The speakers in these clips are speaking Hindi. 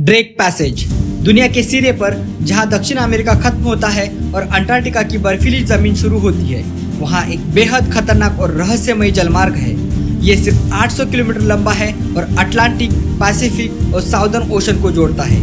ड्रेक पैसेज दुनिया के सिरे पर जहां दक्षिण अमेरिका खत्म होता है और अंटार्कटिका की बर्फीली जमीन शुरू होती है, वहां एक बेहद खतरनाक और रहस्यमय जलमार्ग है। ये सिर्फ 800 किलोमीटर लंबा है और अटलांटिक, पैसिफिक और साउदर्न ओशन को जोड़ता है।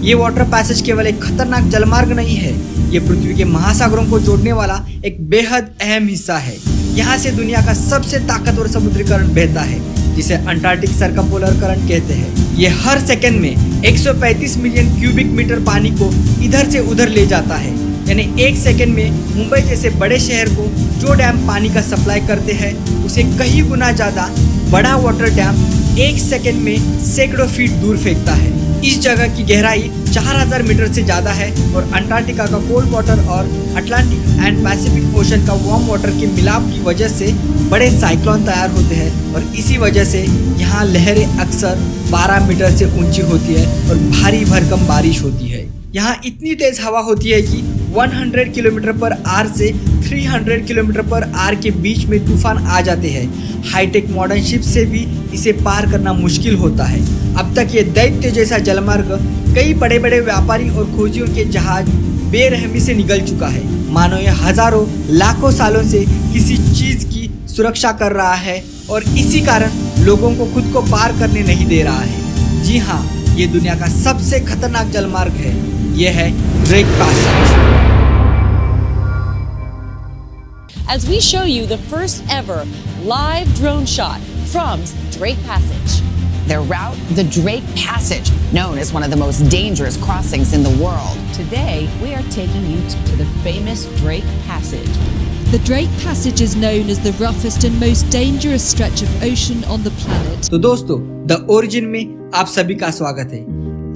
ये वाटर पैसेज केवल एक खतरनाक जलमार्ग नहीं है, ये पृथ्वी के महासागरों को जोड़ने वाला एक बेहद अहम हिस्सा है। यहाँ से दुनिया का सबसे ताकतवर समुद्री करंट बहता है, जिसे अंटार्कटिक सर्कमपोलर करंट कहते हैं। ये हर सेकंड में 135 मिलियन क्यूबिक मीटर पानी को इधर से उधर ले जाता है। यानी एक सेकंड में मुंबई जैसे बड़े शहर को जो डैम पानी का सप्लाई करते हैं, उसे कई गुना ज्यादा बड़ा वाटर डैम एक सेकंड में सैकड़ों फीट दूर फेंकता है। इस जगह की गहराई 4000 मीटर से ज्यादा है और अंटार्कटिका का कोल्ड वाटर और अटलांटिक एंड पैसिफिक ओशन का वार्म वाटर के मिलाप की वजह से बड़े साइक्लोन तैयार होते हैं और इसी वजह से यहाँ लहरें अक्सर 12 मीटर से ऊंची होती है और भारी भरकम बारिश होती है। यहाँ इतनी तेज हवा होती है कि 100 किलोमीटर पर आवर से 300 किलोमीटर पर आवर के बीच में तूफान आ जाते हैं। हाईटेक मॉडर्न शिप से भी इसे पार करना मुश्किल होता है। अब तक ये दैत्य जैसा जलमार्ग कई बड़े बड़े व्यापारी और खोजियों के जहाज बेरहमी से निगल चुका है। मानो ये हजारों लाखों सालों से किसी चीज की सुरक्षा कर रहा है और इसी कारण लोगों को खुद को पार करने नहीं दे रहा है। जी हाँ, ये दुनिया का सबसे खतरनाक जलमार्ग है। ये है Drake passage. As we show you the first ever live drone shot from Drake Passage. Their route, the Drake Passage, known as one of the most dangerous crossings in the world. Today, we are taking you to the famous Drake Passage. The Drake Passage is known as the roughest and most dangerous stretch of ocean on the planet. तो दोस्तों, द ओरिजिन में आप सभी का स्वागत है।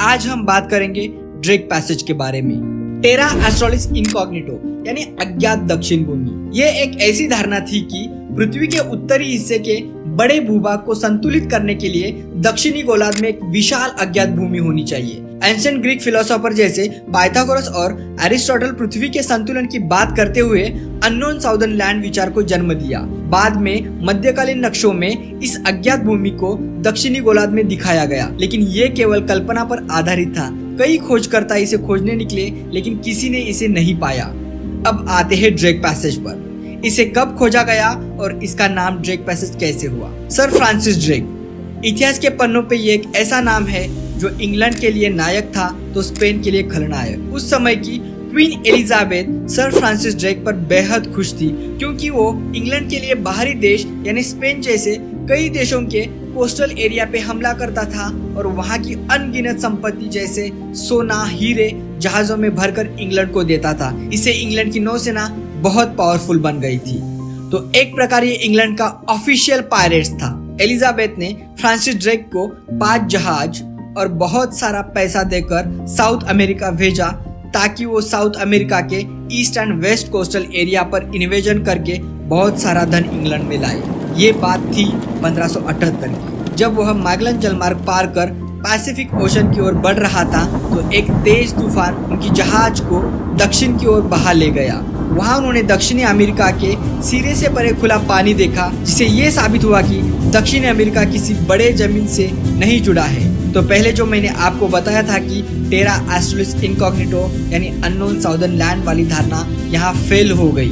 आज हम बात करेंगे ड्रेक पैसेज के बारे में। टेरा एस्ट्रोलिस इनकॉग्निटो यानी अज्ञात दक्षिण भूमि। ये एक ऐसी धारणा थी कि पृथ्वी के उत्तरी हिस्से के बड़े भूभाग को संतुलित करने के लिए दक्षिणी गोलार्ध में एक विशाल अज्ञात भूमि होनी चाहिए। एंशिएंट ग्रीक फिलोसोफर जैसे पाइथागोरस और एरिस्टोटल पृथ्वी के संतुलन की बात करते हुए अननोन साउदर्न लैंड विचार को जन्म दिया। बाद में मध्यकालीन नक्शों में इस अज्ञात भूमि को दक्षिणी गोलार्ध में दिखाया गया, लेकिन ये केवल कल्पना पर आधारित था। कई खोजकर्ता इसे खोजने निकले, लेकिन किसी ने इसे नहीं पाया। अब आते हैं ड्रेक पैसेज पर। इसे कब खोजा गया और इसका नाम ड्रेक पैसेज कैसे हुआ? Sir Francis Drake. इतिहास के पन्नों पे ये एक ऐसा नाम है जो इंग्लैंड के लिए नायक था तो स्पेन के लिए खलनायक। उस समय की queen Elizabeth sir Francis Drake पर बेहद खुश थी, क्योंकि वो इंग्लैंड के लिए बाहरी देश यानी स्पेन जैसे कई देशों के कोस्टल एरिया पे हमला करता था और वहाँ की अनगिनत संपत्ति जैसे सोना, हीरे जहाजों में भरकर इंग्लैंड को देता था। इससे इंग्लैंड की नौसेना बहुत पावरफुल बन गई थी। तो एक प्रकार ये इंग्लैंड का ऑफिशियल पायरेट्स था। एलिजाबेथ ने फ्रांसिस ड्रेक को 5 जहाज और बहुत सारा पैसा देकर साउथ अमेरिका भेजा, ताकि वो साउथ अमेरिका के east and west coastal area पर इन्वेजन करके बहुत सारा धन इंग्लैंड में लाए। ये बात थी 1578 की, जब वह मैगलन जलमार्ग पार कर पैसिफिक ओशन की ओर बढ़ रहा था तो एक तेज तूफान उनकी जहाज को दक्षिण की ओर बहा ले गया। वहां उन्होंने दक्षिणी अमेरिका के सिरे से परे खुला पानी देखा, जिससे ये साबित हुआ कि दक्षिणी अमेरिका किसी बड़े जमीन से नहीं जुड़ा है। तो पहले जो मैंने आपको बताया था कि टेरा एस्ट्रोलिस इनकॉग्निटो यानी अननोन साउदर्न लैंड वाली धारणा यहाँ फेल हो गई।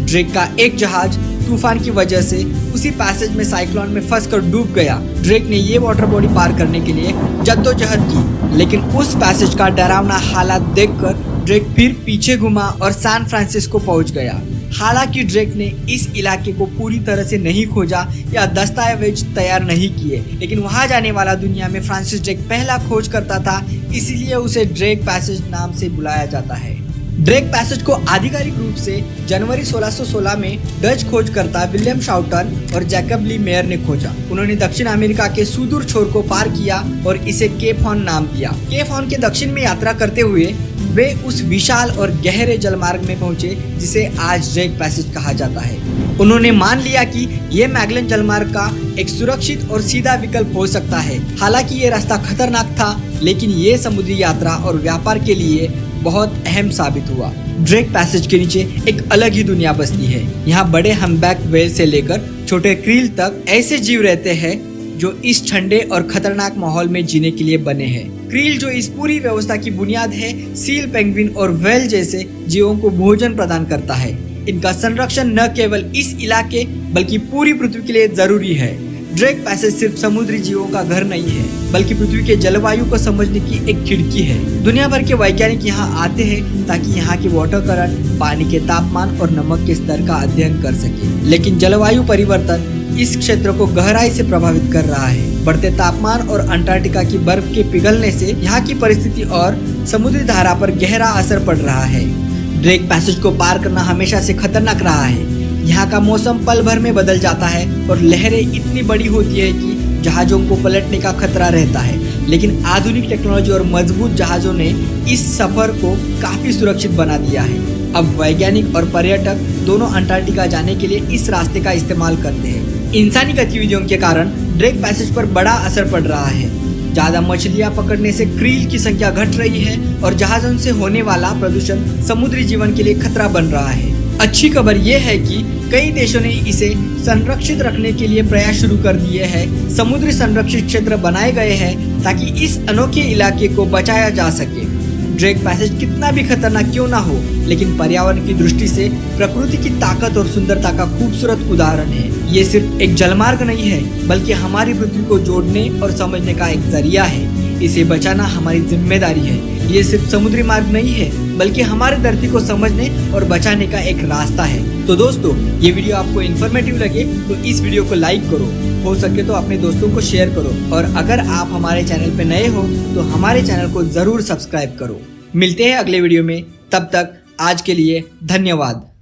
ड्रेक का एक जहाज तूफान की वजह से उसी पैसेज में साइक्लोन में फंसकर डूब गया। ड्रेक ने ये वाटर बॉडी पार करने के लिए जद्दोजहद की, लेकिन उस पैसेज का डरावना हालात देखकर ड्रेक फिर पीछे घुमा और सैन फ्रांसिस्को पहुंच गया। हालांकि ड्रेक ने इस इलाके को पूरी तरह से नहीं खोजा या दस्तावेज तैयार नहीं किए, लेकिन वहां जाने वाला दुनिया में फ्रांसिस ड्रेक पहला खोज करता था, इसीलिए उसे ड्रेक पैसेज नाम से बुलाया जाता है। ड्रेक पैसेज को आधिकारिक रूप से जनवरी 1616 में डच खोजकर्ता विलियम शाउटन और जैकब ली मेयर ने खोजा। उन्होंने दक्षिण अमेरिका के सुदूर छोर को पार किया और इसे केप हॉर्न नाम दिया। केप हॉर्न के दक्षिण में यात्रा करते हुए वे उस विशाल और गहरे जलमार्ग में पहुंचे जिसे आज ड्रेक पैसेज कहा जाता है। उन्होंने मान लिया कि ये मैगलन जलमार्ग का एक सुरक्षित और सीधा विकल्प हो सकता है। हालांकि ये रास्ता खतरनाक था, लेकिन ये समुद्री यात्रा और व्यापार के लिए बहुत अहम साबित हुआ। ड्रेक पैसेज के नीचे एक अलग ही दुनिया बसती है। यहाँ बड़े हम्बैक व्हेल से लेकर छोटे क्रील तक ऐसे जीव रहते हैं जो इस ठंडे और खतरनाक माहौल में जीने के लिए बने हैं। क्रील जो इस पूरी व्यवस्था की बुनियाद है, सील, पेंगुइन और व्हेल जैसे जीवों को भोजन प्रदान करता है। इनका संरक्षण न केवल इस इलाके बल्कि पूरी पृथ्वी के लिए जरूरी है। ड्रेक पैसेज सिर्फ समुद्री जीवों का घर नहीं है, बल्कि पृथ्वी के जलवायु को समझने की एक खिड़की है। दुनिया भर के वैज्ञानिक यहाँ आते हैं ताकि यहाँ की वाटर करंट, पानी के तापमान और नमक के स्तर का अध्ययन कर सके। लेकिन जलवायु परिवर्तन इस क्षेत्र को गहराई से प्रभावित कर रहा है। बढ़ते तापमान और अंटार्कटिका की बर्फ के पिघलने से यहाँ की परिस्थिति और समुद्री धारा पर गहरा असर पड़ रहा है। ड्रेक पैसेज को पार करना हमेशा से खतरनाक रहा है। यहाँ का मौसम पल भर में बदल जाता है और लहरें इतनी बड़ी होती है कि जहाजों को पलटने का खतरा रहता है। लेकिन आधुनिक टेक्नोलॉजी और मजबूत जहाजों ने इस सफर को काफी सुरक्षित बना दिया है। अब वैज्ञानिक और पर्यटक दोनों अंटार्कटिका जाने के लिए इस रास्ते का इस्तेमाल करते हैं। इंसानी गतिविधियों के कारण ड्रेक पैसेज पर बड़ा असर पड़ रहा है। ज्यादा मछलियां पकड़ने से क्रील की संख्या घट रही है और जहाजों से होने वाला प्रदूषण समुद्री जीवन के लिए खतरा बन रहा है। अच्छी खबर यह है कि कई देशों ने इसे संरक्षित रखने के लिए प्रयास शुरू कर दिए हैं। समुद्री संरक्षित क्षेत्र बनाए गए हैं ताकि इस अनोखे इलाके को बचाया जा सके। ड्रेक पैसेज कितना भी खतरनाक क्यों ना हो, लेकिन पर्यावरण की दृष्टि से प्रकृति की ताकत और सुंदरता का खूबसूरत उदाहरण है। ये सिर्फ एक जलमार्ग नहीं है, बल्कि हमारी पृथ्वी को जोड़ने और समझने का एक जरिया है। इसे बचाना हमारी जिम्मेदारी है। ये सिर्फ समुद्री मार्ग नहीं है, बल्कि हमारी धरती को समझने और बचाने का एक रास्ता है। तो दोस्तों, ये वीडियो आपको इन्फॉर्मेटिव लगे तो इस वीडियो को लाइक करो, हो सके तो अपने दोस्तों को शेयर करो, और अगर आप हमारे चैनल पे नए हो तो हमारे चैनल को जरूर सब्सक्राइब करो। मिलते हैं अगले वीडियो में, तब तक आज के लिए धन्यवाद।